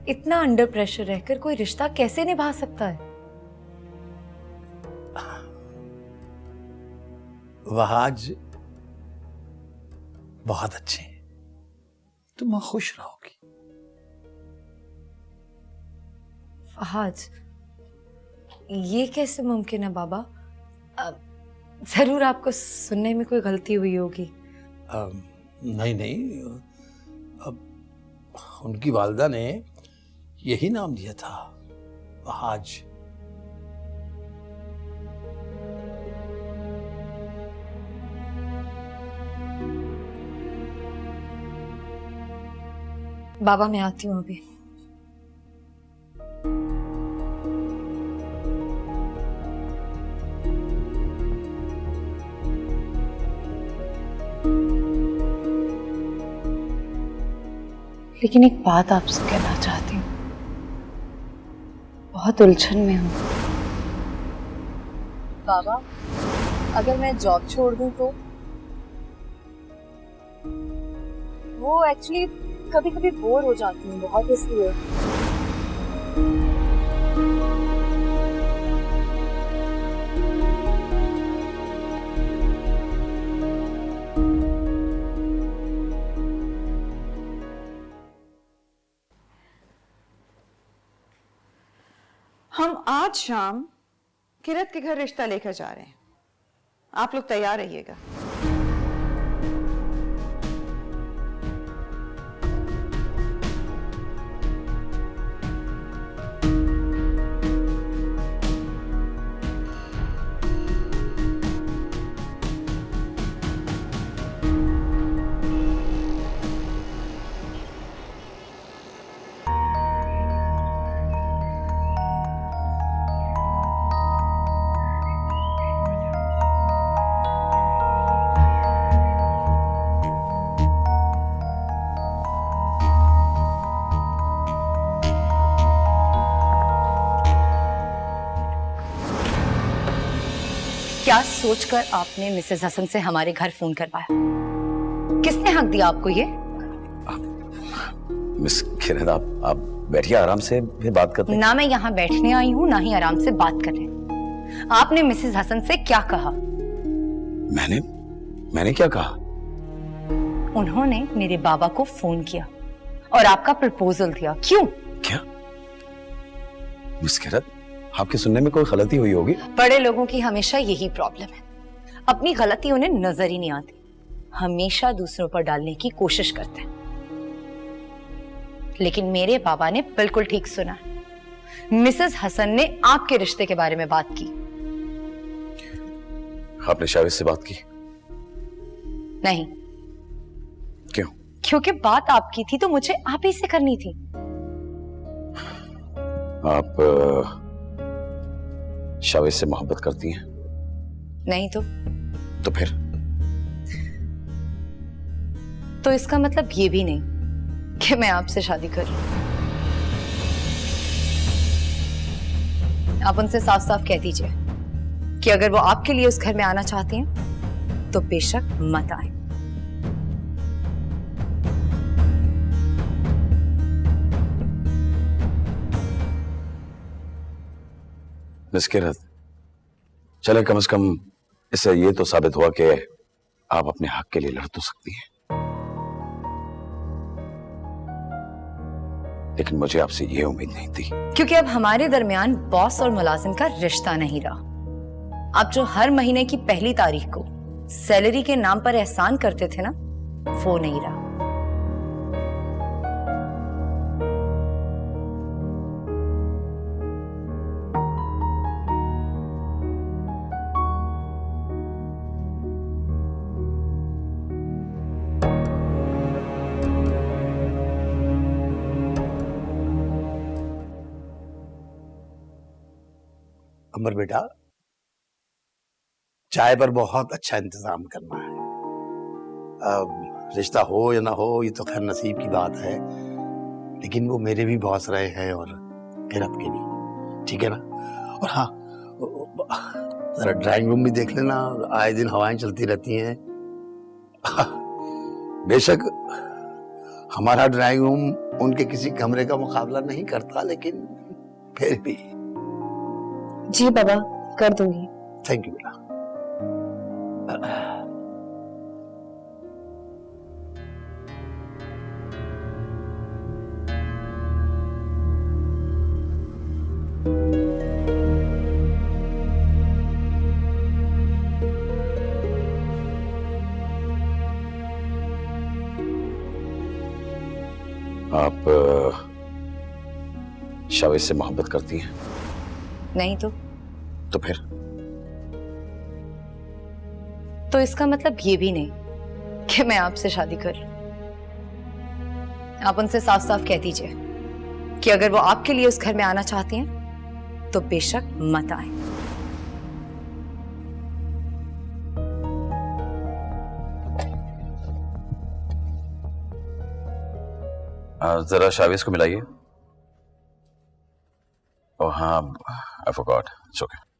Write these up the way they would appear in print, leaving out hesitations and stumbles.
इतना under pressure रहकर कोई रिश्ता कैसे निभा सकता है? वह आज बहुत अच्छे हैं, तुम खुश रहोगी। फहाद, ये कैसे मुमकिन है बाबा? जरूर आपको सुनने में कोई गलती हुई होगी। नहीं नहीं, अब उनकी वालिदा ने यही नाम दिया था, वहाज। बाबा मैं आती हूँ अभी। लेकिन एक बात आपसे कहना चाहती हूँ, बहुत उलझन में हूँ। बाबा, अगर मैं जॉब छोड़ दूँ तो? वो एक्चुअली कभी कभी बोर हो जाती हूँ बहुत, इसलिए। हम आज शाम किरत के घर रिश्ता लेकर जा रहे हैं, आप लोग तैयार रहिएगा। क्या सोचकर आपने मिसेस हसन से हमारे घर फोन करवाया? किसने हक दिया आपको ये? मिस किरत, आप बैठिए, आराम से फिर बात करते हैं। ना मैं यहाँ बैठने आई हूँ, ना ही आराम से बात कर रहे। आपने मिसेस हसन से क्या कहा? मैंने क्या कहा? उन्होंने मेरे बाबा को फोन किया और आपका प्रपोजल दिया। क्यों? क्या मिस किरत, आपके सुनने में कोई गलती हुई होगी? बड़े लोगों की हमेशा यही प्रॉब्लम है, अपनी गलती उन्हें नजर ही नहीं आती, हमेशा दूसरों पर डालने की कोशिश करते हैं। लेकिन मेरे बाबा ने बिल्कुल ठीक सुना। मिसेस हसन ने आपके रिश्ते के बारे में बात की। आपने शाहिद से बात की? नहीं। क्यों? क्योंकि बात आपकी थी तो मुझे आप ही से करनी थी। आप शाहिद से मोहब्बत करती हैं? नहीं तो फिर? तो इसका मतलब ये भी नहीं कि मैं आपसे शादी कर रही हूं। आप उनसे साफ साफ कह दीजिए कि अगर वो आपके लिए उस घर में आना चाहती हैं तो बेशक मत आए। मिस किरत, चले कम से कम इससे ये तो साबित हुआ कि आप अपने हक के लिए लड़ तो सकती हैं। लेकिन मुझे आपसे ये उम्मीद नहीं थी। क्योंकि अब हमारे दरमियान बॉस और मुलाजिम का रिश्ता नहीं रहा। आप जो हर महीने की पहली तारीख को सैलरी के नाम पर एहसान करते थे ना, वो नहीं रहा। अमर बेटा, चाय पर बहुत अच्छा इंतजाम करना है। अब रिश्ता हो या ना हो ये तो खैर नसीब की बात है, लेकिन वो मेरे भी बॉस रहे हैं और किरत के भी, ठीक है ना? और हाँ, जरा ड्राइंग रूम भी देख लेना, आए दिन हवाएं चलती रहती हैं। बेशक हमारा ड्राइंग रूम उनके किसी कमरे का मुकाबला नहीं करता, लेकिन फिर भी। जी बाबा, कर दूंगी। थैंक यू बेटा। आप शावेद से मोहब्बत करती हैं? नहीं तो फिर? तो इसका मतलब ये भी नहीं कि मैं आपसे शादी कर लूं। आप उनसे साफ साफ कह दीजिए कि अगर वो आपके लिए उस घर में आना चाहती हैं तो बेशक मत आए। जरा शावेद को मिलाइए। ओह हाँ, आई फॉरगॉट, इट्स ओके।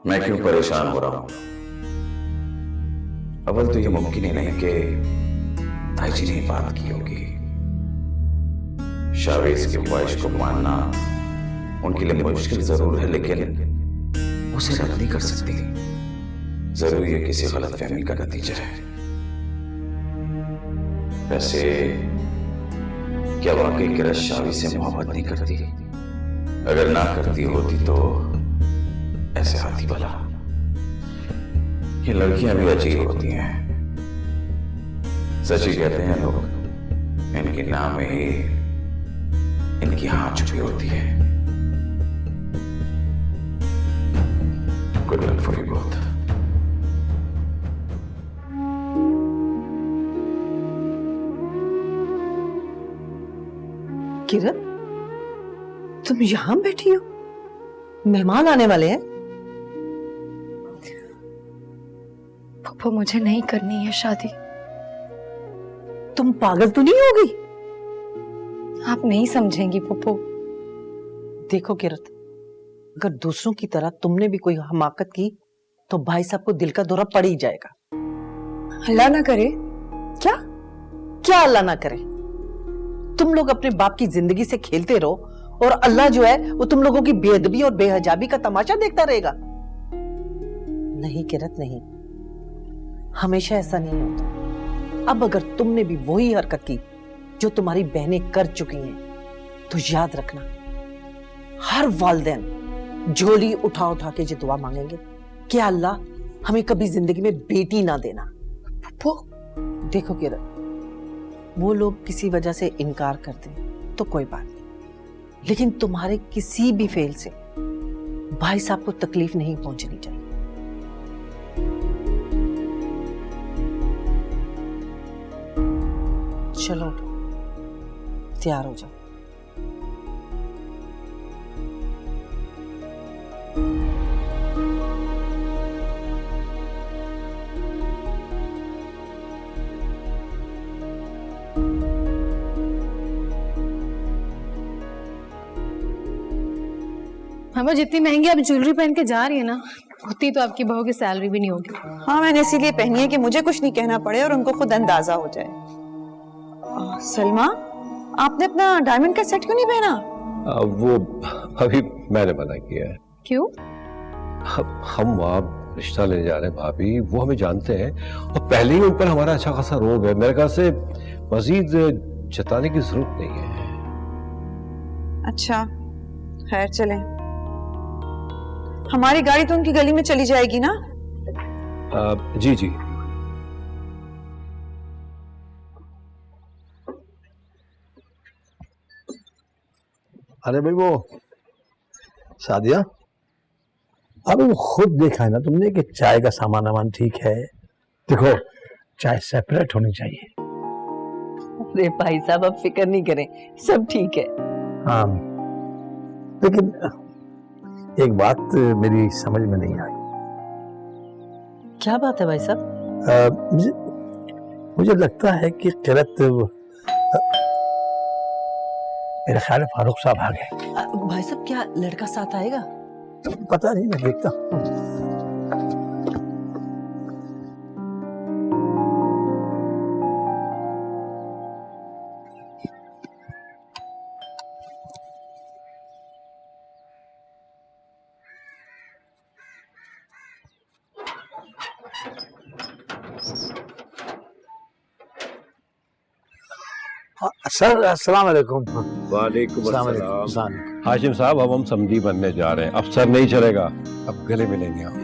मैं क्यों परेशान हो रहा हूं? अव्वल तो ये मुमकिन ही नहीं कि ताई जी ने बात की होगी। शावेद की ख्वाहिश को मानना उनके लिए मुश्किल जरूर है, लेकिन उसे रद्द नहीं कर सकती। जरूर ये किसी गलत फहमी का नतीजा है। वैसे क्या वाकई किरण शावेद से मोहब्बत नहीं करती? अगर ना करती होती तो ऐसे हाथी भला। ये लड़कियां भी अजीब होती हैं। सच ही कहते हैं लोग, इनके नाम में ही इनकी हाँ छुपी होती है। Good luck for you both. Kiran, तुम यहां बैठी हो? मेहमान आने वाले हैं। पप्पू, मुझे नहीं करनी है शादी। तुम पागल तो नहीं होगी? आप नहीं समझेंगी पप्पू। देखो किरण, अगर दूसरों की तरह तुमने भी कोई हमाकत की तो भाई साहब को दिल का दौरा पड़ ही जाएगा। अल्लाह ना करे। क्या क्या अल्लाह ना करे? तुम लोग अपने बाप की जिंदगी से खेलते रहो और अल्लाह जो है वो तुम लोगों की बेअदबी और बेहजाबी का तमाशा देखता रहेगा। नहीं किरण, नहीं, हमेशा ऐसा नहीं होता। अब अगर तुमने भी वही हरकत की जो तुम्हारी बहनें कर चुकी हैं, तो याद रखना, हर वालिदैन झोली उठा उठा के ये दुआ मांगेंगे कि अल्लाह हमें कभी जिंदगी में बेटी ना देना। पप्पू, देखो किरण, वो लोग किसी वजह से इनकार करते हैं तो कोई बात नहीं, लेकिन तुम्हारे किसी भी फेल से भाई साहब को तकलीफ नहीं पहुंचनी चाहिए। चलो उठो, तैयार हो जाओ। वो जितनी महंगी आप ज्वेलरी पहन के जा रही है ना, उतनी तो आपकी बहू की सैलरी भी नहीं होगी। हाँ, मैंने इसीलिए पहनी है कि मुझे कुछ नहीं कहना पड़े और उनको खुद अंदाजा हो जाए। सलमा, आपने अपना डायमंड का सेट क्यों नहीं पहना? वो अभी मैंने मना किया है। क्यों? हम वहाँ रिश्ता लेने जा रहे हैं भाभी, वो हमें जानते हैं और पहले ही उन पर हमारा अच्छा खासा रोब है। मेरे ख्याल से मजीद जताने की जरूरत नहीं है। अच्छा, खैर चलें। हमारी गाड़ी तो उनकी गली में चली जाएगी ना? जी जी। अरे भाई, वो सादिया, अब वो खुद देखा है ना तुमने कि चाय का सामान वामान ठीक है। देखो, चाय सेपरेट होनी चाहिए। अरे भाई साहब, आप फिक्र नहीं करें, सब ठीक है। हाँ, लेकिन एक बात मेरी समझ में नहीं आई। क्या बात है भाई साहब? मुझे लगता है कि किरत, मेरा ख्याल है फारूक साहब आ गए। भाई साहब क्या लड़का साथ आएगा? पता नहीं, मैं देखता हूँ। सर अस्सलाम वालेकुम। वालेकुम अस्सलाम अस्सलाम। वालेकुम। हाशिम साहब, अब हम समधी बनने जा रहे हैं, अब सर नहीं चलेगा, अब गले मिलेंगे हम।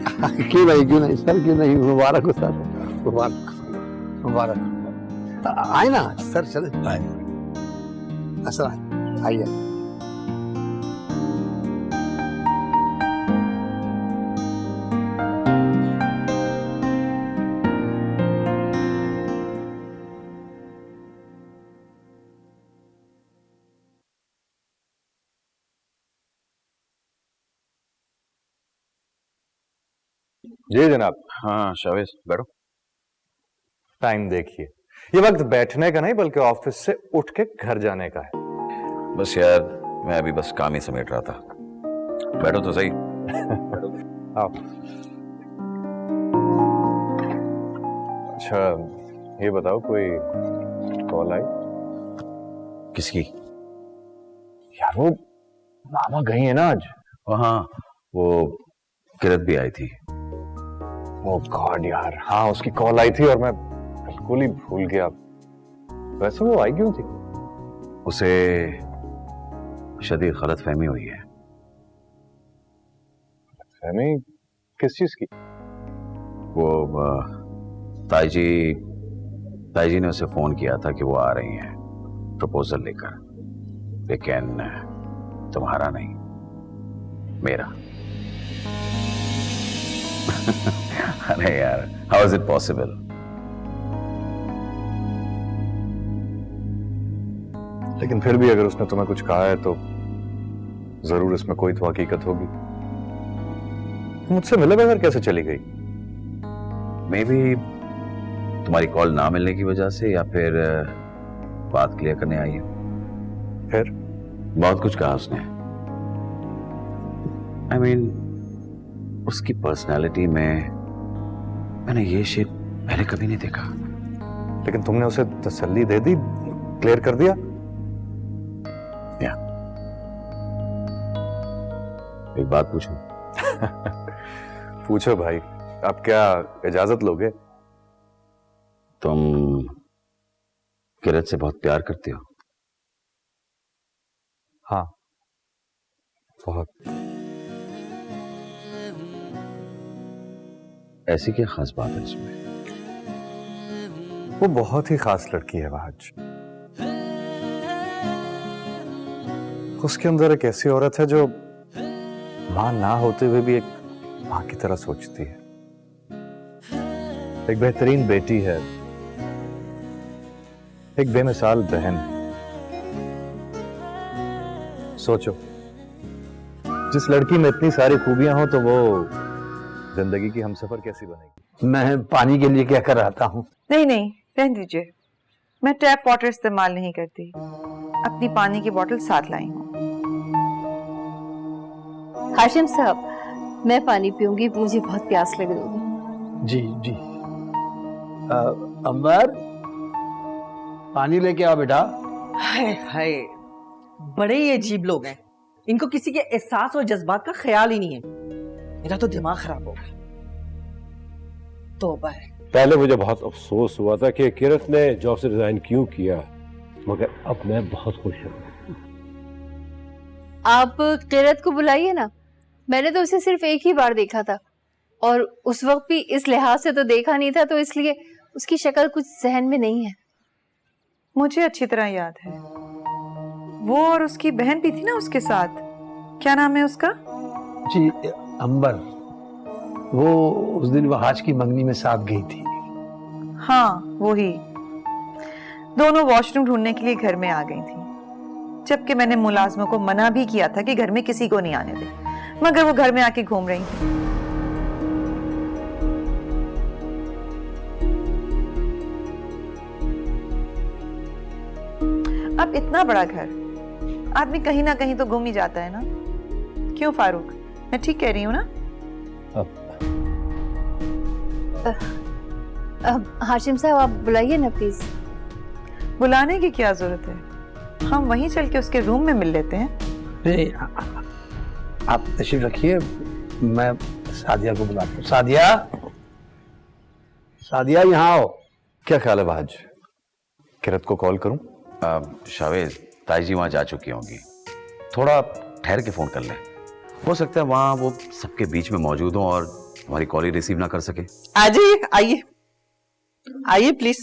क्यों नहीं, क्यों नहीं सर, क्यों नहीं। मुबारक हो सर, मुबारक मुबारक। आए ना सर, चले आए। अस्सलाम, आइए। जी जनाब। हाँ शावेज, बैठो। टाइम देखिए, ये वक्त बैठने का नहीं बल्कि ऑफिस से उठ के घर जाने का है। बस यार, मैं अभी बस काम ही समेट रहा था। बैठो तो सही। आओ। अच्छा ये बताओ, कोई कॉल आई? किसकी? यार वो मामा गई है ना आज। वहाँ वो किरत भी आई थी। ओह गॉड यार, हाँ उसकी कॉल आई थी और मैं बिल्कुल ही भूल गया। वैसे वो आई क्यों थी? उसे शदीद गलतफहमी हुई है। फहमी किस चीज की? वो ताईजी ने उसे फोन किया था कि वो आ रही हैं प्रपोजल लेकर, लेकिन तुम्हारा नहीं, मेरा। अरे यार, हाउ इज इट पॉसिबल? लेकिन फिर भी अगर उसने तुम्हें कुछ कहा है तो जरूर इसमें कोई तो हकीकत होगी। मुझसे मिले बगैर कैसे चली गई? मे बी तुम्हारी कॉल ना मिलने की वजह से, या फिर बात क्लियर करने आई है। फिर बहुत कुछ कहा उसने। I mean, उसकी पर्सनालिटी में मैंने ये शेप पहले कभी नहीं देखा। लेकिन तुमने उसे तसल्ली दे दी, क्लियर कर दिया? या एक बात पूछूं? पूछो भाई, आप क्या इजाजत लोगे? तुम किरत से बहुत प्यार करते हो? हाँ बहुत। ऐसी क्या खास बात है इसमें? वो बहुत ही खास लड़की है वाज। उसके अंदर एक ऐसी औरत है जो मां ना होते हुए भी एक मां की तरह सोचती है। एक बेहतरीन बेटी है, एक बेमिसाल बहन। सोचो, जिस लड़की में इतनी सारी खूबियां हो तो वो जिंदगी की हमसफर कैसी बनेगी? मैं पानी के लिए क्या कर रहा हूँ? नहीं नहीं, रहने दीजिए। मैं टैप वाटर इस्तेमाल नहीं करती, अपनी पानी की बोतल साथ लाई हूँ। हाशिम साहब, मैं पानी पीऊंगी, मुझे बहुत प्यास लग रही है। जी जी। अंबर, पानी लेके आओ बेटा। हाय हाय, बड़े ही अजीब लोग हैं। इनको किसी के एहसास और जज्बात का ख्याल ही नहीं है। मेरा तो दिमाग खराब हो गया। तौबा है। पहले मुझे बहुत अफसोस हुआ था कि किरत ने जॉब से रिजाइन क्यों किया, मगर अब मैं बहुत खुश हूँ। आप किरत को बुलाइए ना, मैंने तो उसे सिर्फ एक ही बार देखा था और उस वक्त भी इस लिहाज से तो देखा नहीं था, तो इसलिए उसकी शक्ल कुछ जहन में नहीं है। मुझे अच्छी तरह याद है, वो और उसकी बहन भी थी ना उसके साथ। क्या नाम है उसका? जी अंबर। वो उस दिन वहाज की मंगनी में साथ गई थी। हाँ वो ही। दोनों वॉशरूम ढूंढने के लिए घर में आ गई थी, जबकि मैंने मुलाजमों को मना भी किया था कि घर में किसी को नहीं आने दे। मगर वो घर में आके घूम रही थी। अब इतना बड़ा घर, आदमी कहीं ना कहीं तो घूम ही जाता है ना। क्यों फारूक, मैं ठीक कह रही हूँ ना? हाशिम साहब आप बुलाइए ना प्लीज। बुलाने की क्या जरूरत है, हम वहीं चल के उसके रूम में मिल लेते हैं। नहीं, आप तशरीफ रखिए, मैं सादिया को बुलाता हूँ। सादिया, सादिया यहाँ आओ। क्या ख्याल है भाज, किरत को कॉल करूं? शावेज, ताई जी वहां जा चुकी होंगी, थोड़ा ठहर के फोन कर लें। हो सकता है वहां वो सबके बीच में मौजूद हो और हमारी कॉल ही रिसीव ना कर सके। आ जाइए, आइए आइए प्लीज,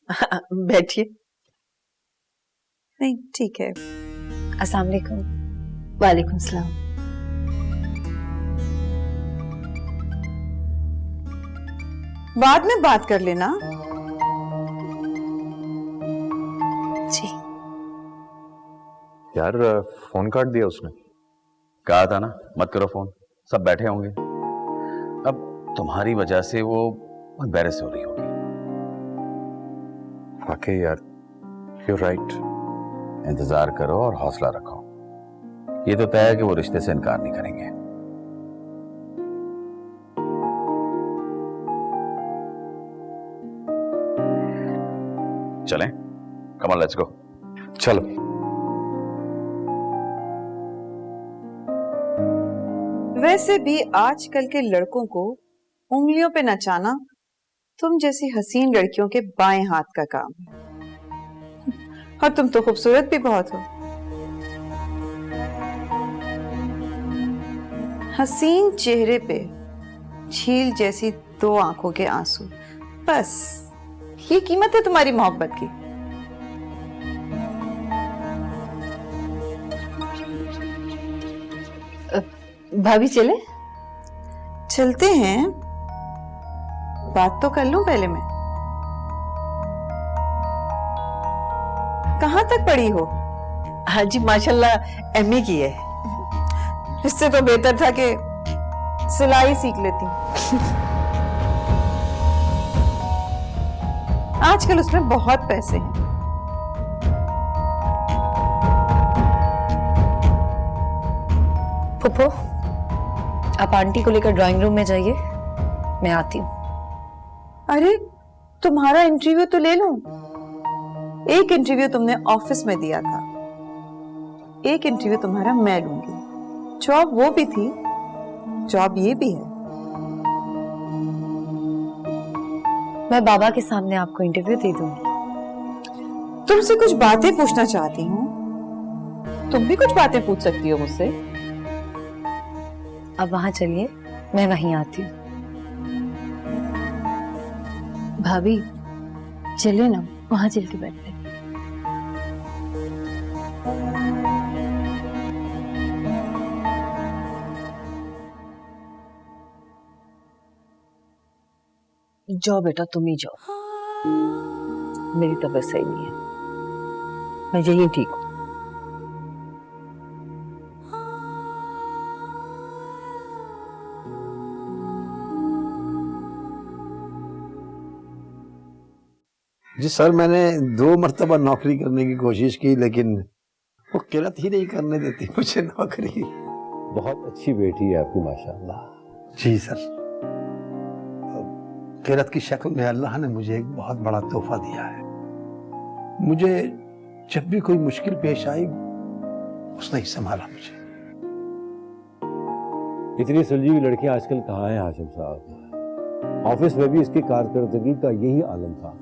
बैठिए। नहीं ठीक है। अस्सलाम वालेकुम। वालेकुम सलाम। बाद में बात कर लेना। जी यार फोन काट दिया उसने। कहा था ना मत करो फोन, सब बैठे होंगे। अब तुम्हारी वजह से वो एम्बैरेस हो रही होगी। वाकई यार, यू राइट। इंतजार करो और हौसला रखो, ये तो तय है कि वो रिश्ते से इनकार नहीं करेंगे। चलें, कम ऑन लेट्स गो। चलो। वैसे भी आजकल के लड़कों को उंगलियों पे नचाना तुम जैसी हसीन लड़कियों के बाएं हाथ का काम है। और तुम तो खूबसूरत भी बहुत हो। हसीन चेहरे पे झील जैसी 2 आंखों के आंसू, बस ये कीमत है तुम्हारी मोहब्बत की। भाभी चले? चलते हैं, बात तो कर लूं पहले मैं। कहां तक पढ़ी हो? हाँ जी, माशाल्लाह एमए की है। इससे तो बेहतर था कि सिलाई सीख लेती। आजकल उसमें बहुत पैसे हैं। फुफो, आप आंटी को लेकर ड्राइंग रूम में जाइए, मैं आती हूँ। अरे तुम्हारा इंटरव्यू तो ले लूं। एक इंटरव्यू तुमने ऑफिस में दिया था, एक इंटरव्यू तुम्हारा मैं लूंगी। जॉब वो भी थी, जॉब ये भी है। मैं बाबा के सामने आपको इंटरव्यू दे दूंगी। तुमसे कुछ बातें पूछना चाहती हूँ। तुम भी कुछ बातें पूछ सकती हो मुझसे। अब वहां चलिए, मैं वहीं आती हूँ। भाभी चले ना, वहां चल के बैठते हैं। जाओ बेटा, तुम ही जाओ, मेरी तबीयत सही नहीं है, मैं यही ठीक हूँ। जी सर, मैंने 2 मरतबा नौकरी करने की कोशिश की, लेकिन वो किरत ही नहीं करने देती मुझे नौकरी। बहुत अच्छी बेटी है आपकी माशाल्लाह। जी सर, किरत की शक्ल में अल्लाह ने मुझे एक बहुत बड़ा तोहफा दिया है। मुझे जब भी कोई मुश्किल पेश आई, उसने ही संभाला मुझे। इतनी सुलझी हुई लड़कियां आजकल कहाँ हैं हाशिम साहब? ऑफिस में भी इसकी कारकर्दगी का यही आलम था।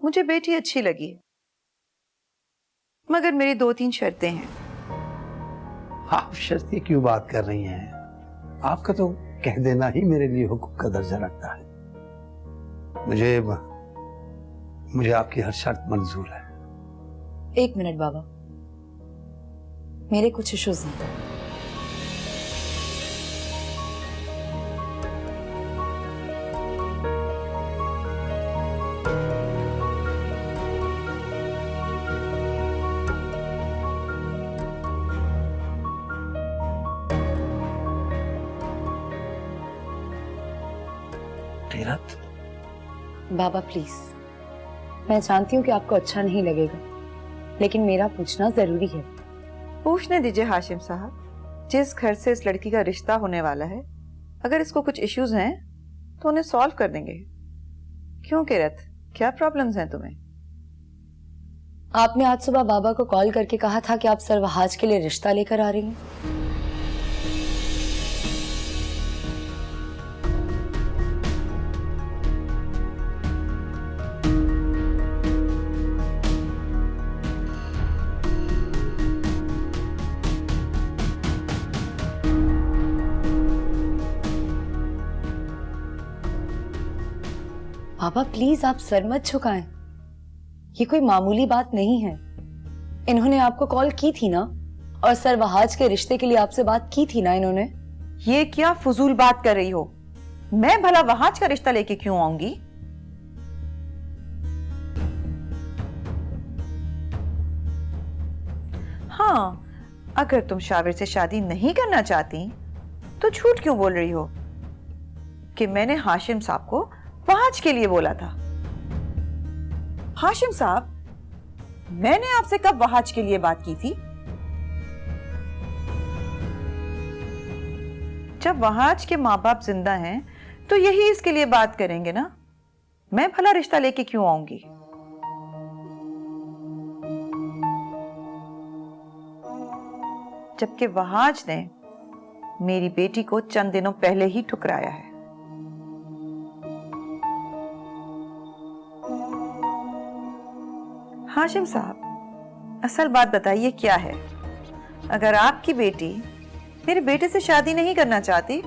मुझे बेटी अच्छी लगी, मगर मेरी 2-3 शर्तें हैं। आप शर्तें क्यों बात कर रही हैं? आपका तो कह देना ही मेरे लिए हुक्म का दर्जा रखता है। मुझे आपकी हर शर्त मंजूर है। 1 मिनट बाबा, मेरे कुछ इश्यूज हैं। किरत, बाबा प्लीज, मैं जानती हूँ कि आपको अच्छा नहीं लगेगा, लेकिन मेरा पूछना जरूरी है। पूछने दीजिए हाशिम साहब, जिस घर से इस लड़की का रिश्ता होने वाला है, अगर इसको कुछ इश्यूज हैं तो उन्हें सॉल्व कर देंगे। क्यों किरत, क्या प्रॉब्लम्स हैं तुम्हें? आपने आज सुबह बाबा को कॉल करके कहा था कि आप सरवहाज के लिए रिश्ता लेकर आ रही हैं। बाबा प्लीज आप सर मत झुकाएं, ये कोई मामूली बात नहीं है। इन्होंने आपको कॉल की थी ना, और सरवहाज के रिश्ते के लिए आपसे बात की थी ना इन्होंने। ये क्या फजूल बात कर रही हो? मैं भला वहाज का रिश्ता लेके क्यों आऊंगी? हाँ, अगर तुम शाविर से शादी नहीं करना चाहती तो झूठ क्यों बोल रही हो कि मैंने हाशिम साहब को वहाज के लिए बोला था? हाशिम साहब, मैंने आपसे कब वहाज के लिए बात की थी? जब वहाज के माँ बाप जिंदा हैं तो यही इसके लिए बात करेंगे ना। मैं भला रिश्ता लेके क्यों आऊंगी? जबकि वहाज ने मेरी बेटी को चंद दिनों पहले ही ठुकराया है। हाशिम साहब, असल बात बताइए क्या है? अगर आपकी बेटी मेरे बेटे से शादी नहीं करना चाहती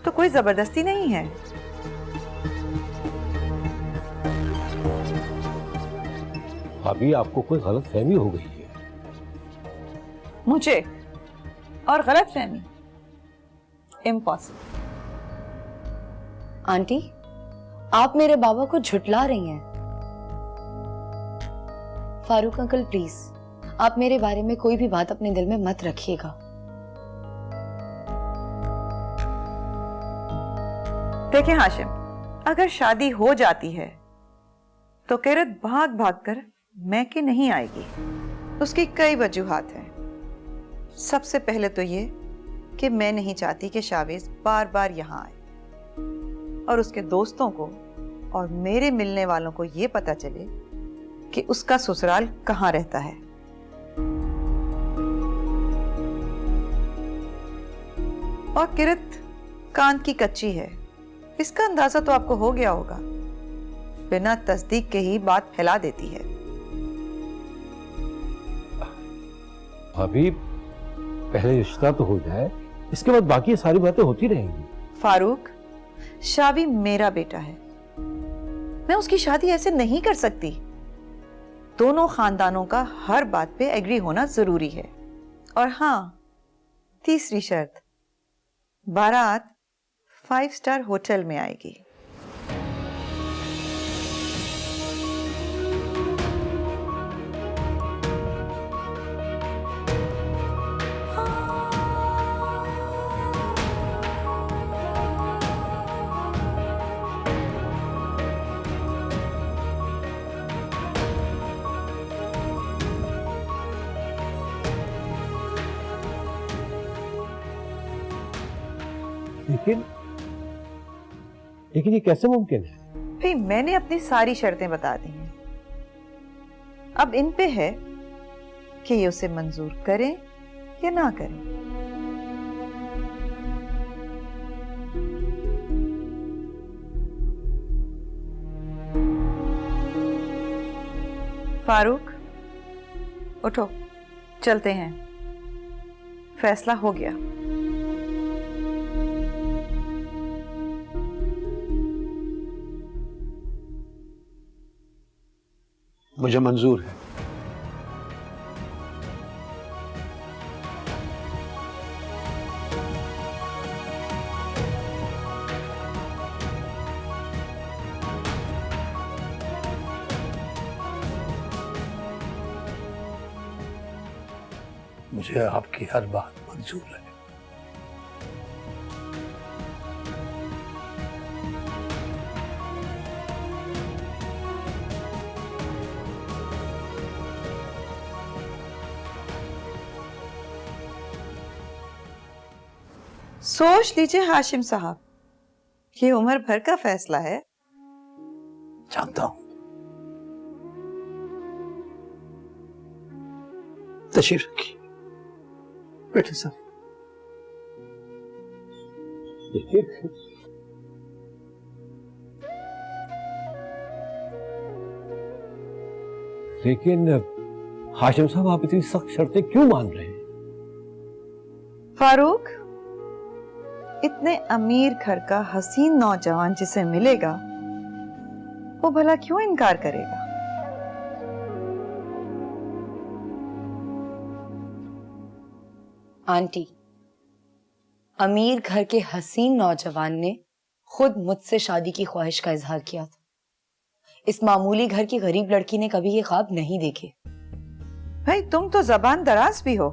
तो कोई जबरदस्ती नहीं है। भाभी आपको कोई गलत फहमी हो गई है। मुझे और गलत फहमी? इम्पॉसिबल। आंटी, आप मेरे बाबा को झुटला रही हैं। फारूक अंकल प्लीज, आप मेरे बारे में कोई भी बात अपने दिल में मत रखिएगा। देखिए हाशिम, अगर शादी हो जाती है तो किरत भाग भाग कर मैके नहीं आएगी। उसकी कई वजूहात हैं। सबसे पहले तो ये कि मैं नहीं चाहती कि शावेज बार बार यहाँ आए और उसके दोस्तों को और मेरे मिलने वालों को ये पता चले कि उसका ससुराल कहाँ रहता है। और किरत कान की कच्ची है, इसका अंदाजा तो आपको हो गया होगा। बिना तस्दीक के ही बात फैला देती है। भाभी पहले रिश्ता तो हो जाए, इसके बाद बाकी सारी बातें होती रहेंगी। फारूक, शावी मेरा बेटा है, मैं उसकी शादी ऐसे नहीं कर सकती। दोनों खानदानों का हर बात पे एग्री होना जरूरी है। और हाँ, तीसरी शर्त, बारात 5 स्टार होटल में आएगी। लेकिन ये कैसे मुमकिन है? भाई, मैंने अपनी सारी शर्तें बता दी हैं। अब इन पे है कि ये उसे मंजूर करें या ना करें। फारूक, उठो, चलते हैं। फैसला हो गया। मुझे मंजूर है। मुझे आपकी हर बात मंजूर है। सोच लीजिए हाशिम साहब, ये उम्र भर का फैसला है। जानता हूं। तशरीफ रखिए, बैठे साहब। लेकिन हाशिम साहब, आप इतनी सख्त शर्तें क्यों मान रहे हैं? फारूक, इतने अमीर घर का हसीन नौजवान जिसे मिलेगा वो भला क्यों इनकार करेगा? आंटी, अमीर घर के हसीन नौजवान ने खुद मुझसे शादी की ख्वाहिश का इजहार किया था। इस मामूली घर की गरीब लड़की ने कभी ये ख्वाब नहीं देखे। भाई तुम तो जबान दराज भी हो।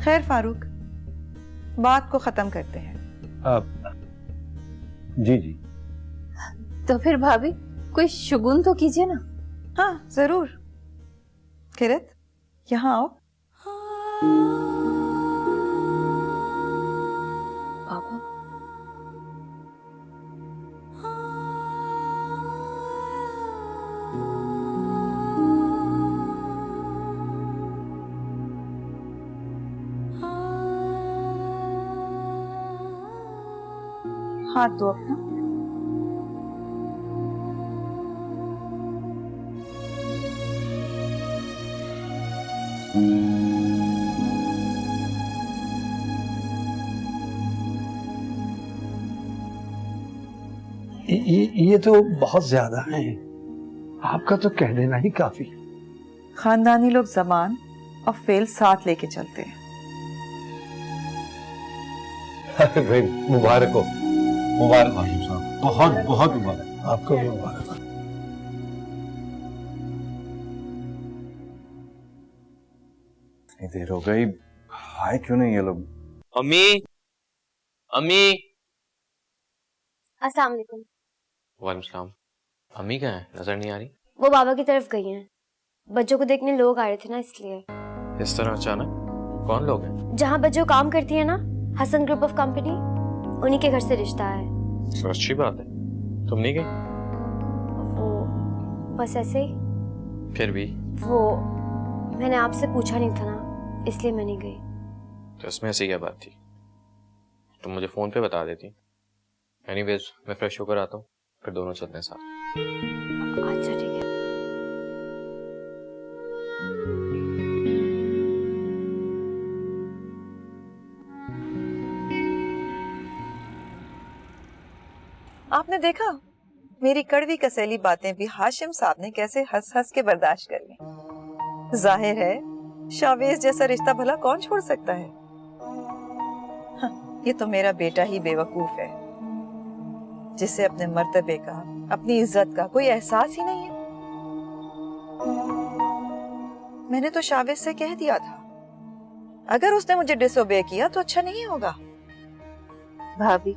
खैर फारूक, बात को खत्म करते हैं। जी जी। तो फिर भाभी कोई शुगुन तो कीजिए ना। हाँ जरूर। किरत, यहाँ आओ। पापा, हाथ दो अपना। ये तो बहुत ज्यादा है, आपका तो कह देना ही काफी। खानदानी लोग जबान और फेल साथ लेके चलते हैं। भाई मुबारक हो, मुबारक हाशिम साहब, बहुत बहुत मुबारक। आपको भी मुबारक। इतनी देर हो गई, आए क्यों नहीं ये लोग? अम्मी, अम्मी। अस्सलाम वालेकुम। वालेकुम सलाम। अम्मी कहाँ है? नजर नहीं आ रही। वो बाबा की तरफ गई हैं। बच्चों को देखने लोग आ रहे थे ना, इसलिए। इस तरह अचानक? कौन लोग हैं? जहाँ बच्चों काम करती है ना, हसन ग्रुप ऑफ कंपनी, उन्हीं के घर से रिश्ता है। तो अच्छी बात है। तुम नहीं गई? वो बस ऐसे ही। फिर भी वो मैंने आपसे पूछा नहीं था ना, इसलिए मैं नहीं गई। तो इसमें ऐसी क्या बात थी? तुम मुझे फोन पे बता देती। एनीवेज, मैं फ्रेश होकर आता हूँ, फिर दोनों चलते हैं साथ। अच्छा ठीक है। आपने देखा मेरी कड़वी कसेली बातें भी हाशिम साहब ने कैसे हंस हंस के बर्दाश्त कर ली। जाहिर है शावेज जैसा रिश्ता भला कौन छोड़ सकता है। हाँ, ये तो मेरा बेटा ही बेवकूफ है, जिसे अपने मर्तबे का, अपनी इज्जत का कोई एहसास ही नहीं है। मैंने तो शावेज से कह दिया था, अगर उसने मुझे डिसोबे किया तो अच्छा नहीं होगा। भाभी,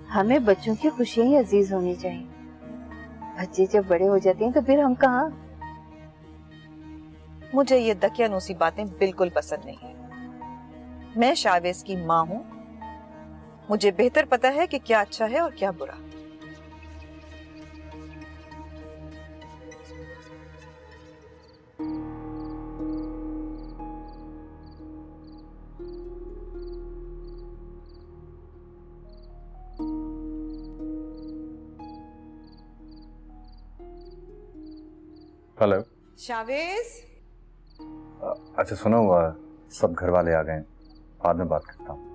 हमें बच्चों की खुशियां ही अजीज होनी चाहिए। बच्चे जब बड़े हो जाते हैं तो फिर हम कहाँ। मुझे ये दकियानूसी बातें बिल्कुल पसंद नहीं है। मैं शावेज की माँ हूँ, मुझे बेहतर पता है कि क्या अच्छा है और क्या बुरा। हेलो। शावेज, अच्छा सुनो, सब घर वाले आ गए हैं, बाद में बात करता हूँ।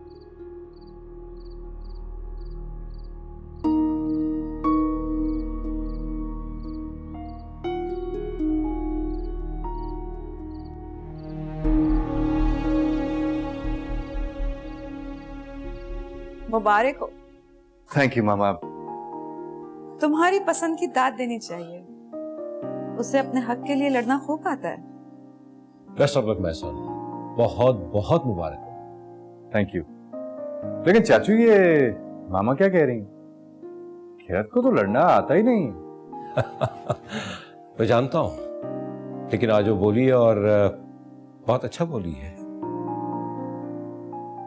मुबारक हो। थैंक यू मामा। तुम्हारी पसंद की दाद देनी चाहिए, उसे अपने हक के लिए लड़ना खूब आता है। Best of luck my son, बहुत बहुत मुबारक हो। Thank you. लेकिन चाचू, ये मामा क्या कह रही हैं? खैरत को तो लड़ना आता ही नहीं। मैं जानता हूं, लेकिन आज वो बोली है और बहुत अच्छा बोली है।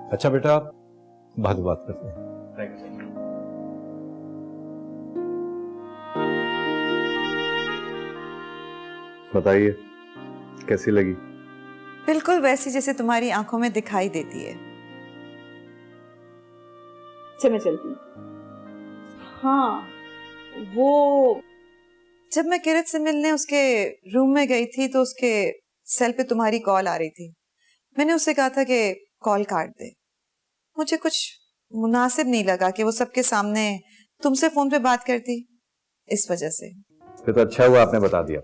अच्छा बेटा, बाद में बात करते हैं। बताइए कैसी लगी? बिल्कुल वैसी जैसे तुम्हारी आंखों में दिखाई देती है। चल मैं चलती हूँ। हाँ, वो जब मैं किरत से मिलने उसके रूम में गई थी तो उसके सेल पे तुम्हारी कॉल आ रही थी। मैंने उससे कहा था कि कॉल काट दे। मुझे कुछ मुनासिब नहीं लगा कि वो सबके सामने तुमसे फोन पे बात करती, इस वजह से। फिर तो अच्छा हुआ आपने बता दिया,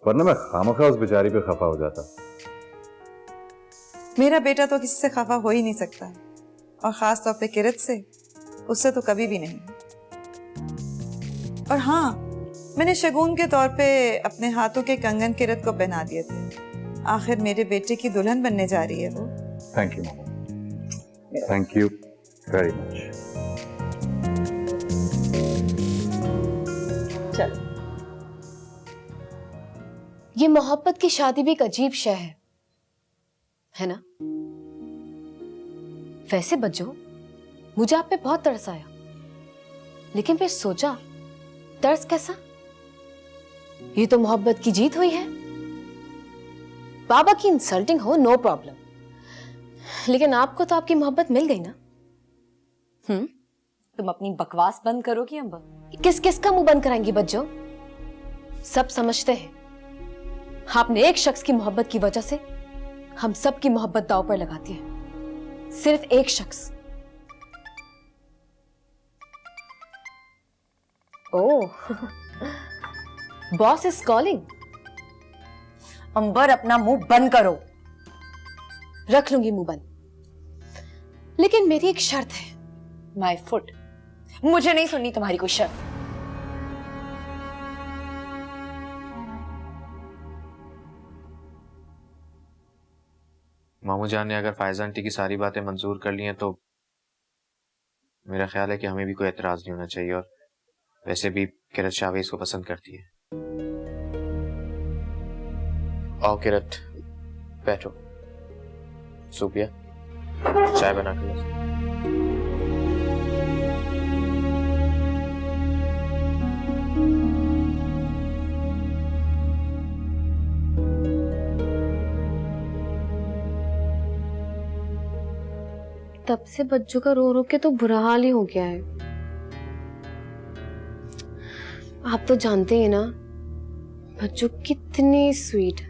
वरना मैं खामखा उस बेचारी पे खफा हो जाता। मेरा बेटा तो किसी से खफा हो ही नहीं सकता, और खास तौर पे किरत से, उससे तो कभी भी नहीं। और हाँ, मैंने शगुन के तौर पे अपने हाथों के कंगन किरत को पहना दिए थे। आखिर मेरे बेटे की दुल्हन बनने जा रही है वो। Thank you mama, thank you very much. चल, ये मोहब्बत की शादी भी एक अजीब शय है ना? वैसे बच्चों, मुझे आप पे बहुत तरस आया, लेकिन फिर सोचा तरस कैसा? ये तो मोहब्बत की जीत हुई है। बाबा की इंसल्टिंग हो नो प्रॉब्लम, लेकिन आपको तो आपकी मोहब्बत मिल गई ना। तुम अपनी बकवास बंद करोगी अम्बा? किस किस का मुंह बंद कराएंगी बच्चों? सब समझते हैं आपने एक शख्स की मोहब्बत की वजह से हम सब की मोहब्बत दांव पर लगाती है। सिर्फ एक शख्स। ओह, बॉस इज कॉलिंग। अंबर, अपना मुंह बंद करो। रख लूंगी मुंह बंद, लेकिन मेरी एक शर्त है। My foot. मुझे नहीं सुननी तुम्हारी कोई शर्त। मामू जान ने अगर फायजा आंटी की सारी बातें मंजूर कर ली हैं तो मेरा ख्याल है कि हमें भी कोई एतराज नहीं होना चाहिए। और वैसे भी किरत शावेज को पसंद करती है। आओ किरत, बैठो, सूपिया चाय बना कर लो। तब से बच्चों का रो रो के तो बुरा हाल ही हो गया है। आप तो जानते हैं ना बच्चों कितनी स्वीट,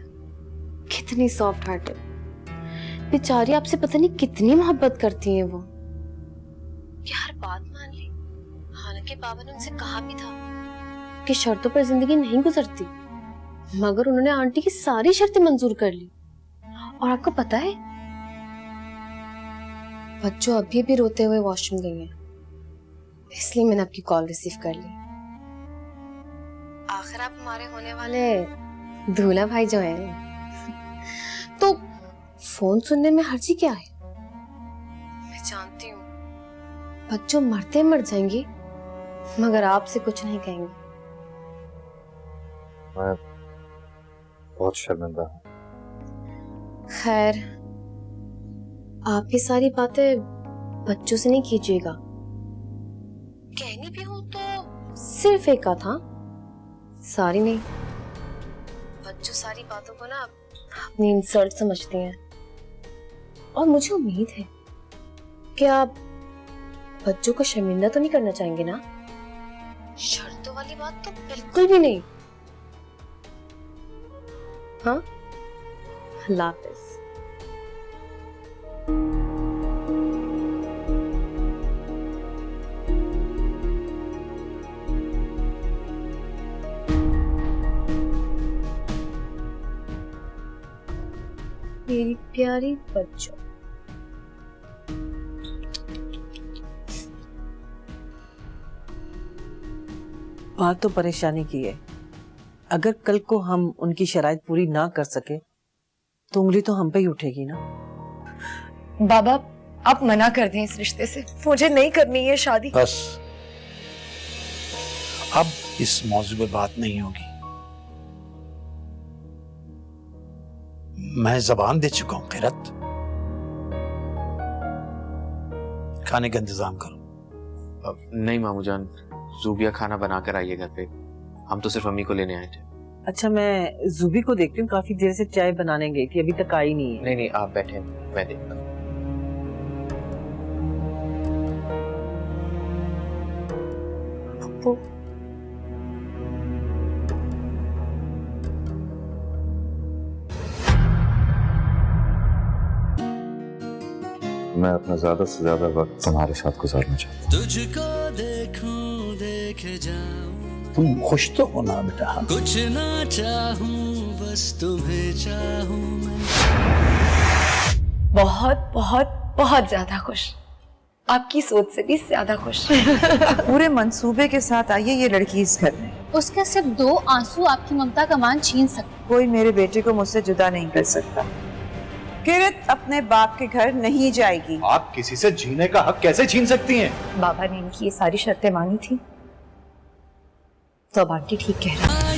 कितनी सॉफ्ट हार्टेड। बेचारी आपसे पता नहीं कितनी मोहब्बत करती हैं वो। यार बात मान ली, हालांकि बाबा ने उनसे कहा भी था कि शर्तों पर जिंदगी नहीं गुजरती, मगर उन्होंने आंटी की सारी शर्तें मंजूर कर ली। और आपको पता है बच्चों अभी भी रोते हुए वॉशरूम गई हैं, इसलिए मैंने आपकी कॉल रिसीव कर ली। आखिर आप हमारे होने वाले दूल्हा भाई जो हैं, तो फोन सुनने में हर्जी क्या है? मैं जानती हूँ बच्चों मरते मर जाएंगी, मगर आपसे कुछ नहीं कहेंगे। मैं बहुत शर्मिंदा हूँ। खैर, आप ये सारी बातें बच्चों से नहीं कीजिएगा। कहनी भी हो तो सिर्फ एक का था, सारी नहीं। बच्चों सारी बातों को ना अपनी इंसल्ट समझती हैं, और मुझे उम्मीद है कि आप बच्चों को शर्मिंदा तो नहीं करना चाहेंगे ना। शर्तों वाली बात तो बिल्कुल भी नहीं। हाँ, अल्लाह हाफिज। मेरी प्यारी बच्चों, बात तो परेशानी की है। अगर कल को हम उनकी शराइत पूरी ना कर सके तो उंगली तो हम पे ही उठेगी ना। बाबा, आप मना कर दें इस रिश्ते से। मुझे नहीं करनी है शादी। बस, अब इस मौजू पर बात नहीं होगी। मैं जबान दे चुका हूं किरत। खाने का इंतजाम करो। नहीं मामू जान, जूबिया खाना बना कर आई है घर पे, हम तो सिर्फ अम्मी को लेने आए थे। अच्छा, मैं जूबी को देखती हूँ, काफी देर से चाय बनाने गई थी, अभी तक आई नहीं है। नहीं नहीं, आप बैठे, मैं देखता हूँ। पप्पू, मैं अपना ज्यादा से ज्यादा वक्त तुम्हारे साथ गुजारना चाहता हूँ। तुझको देखूं देखे जाऊं, तुम खुश तो हो ना बेटा? कुछ ना चाहूं बस तुम्हें चाहूं मैं। बहुत बहुत बहुत ज्यादा खुश, आपकी सोच से भी ज्यादा खुश। पूरे मंसूबे के साथ आई है ये लड़की इस घर में। उसके सिर्फ 2 आंसू आपकी ममता का मान छीन सकते। कोई मेरे बेटे को मुझसे जुदा नहीं कर सकता। किरत अपने बाप के घर नहीं जाएगी। आप किसी से जीने का हक कैसे छीन सकती हैं? बाबा ने इनकी ये सारी शर्तें मानी थी, तो अब आंटी ठीक कह रही है।